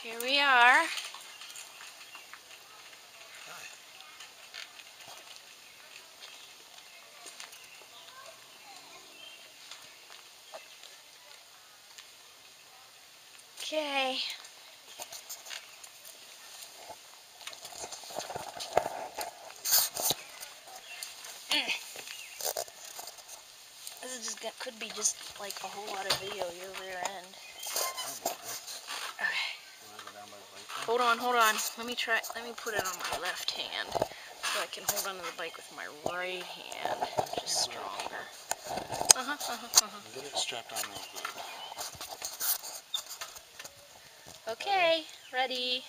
Here we are. Okay. This is just could be just like a whole lot of video your rear end. Okay. Hold on. Let me put it on my left hand so I can hold onto the bike with my right hand, which is stronger. Get it strapped on real good. Okay, ready.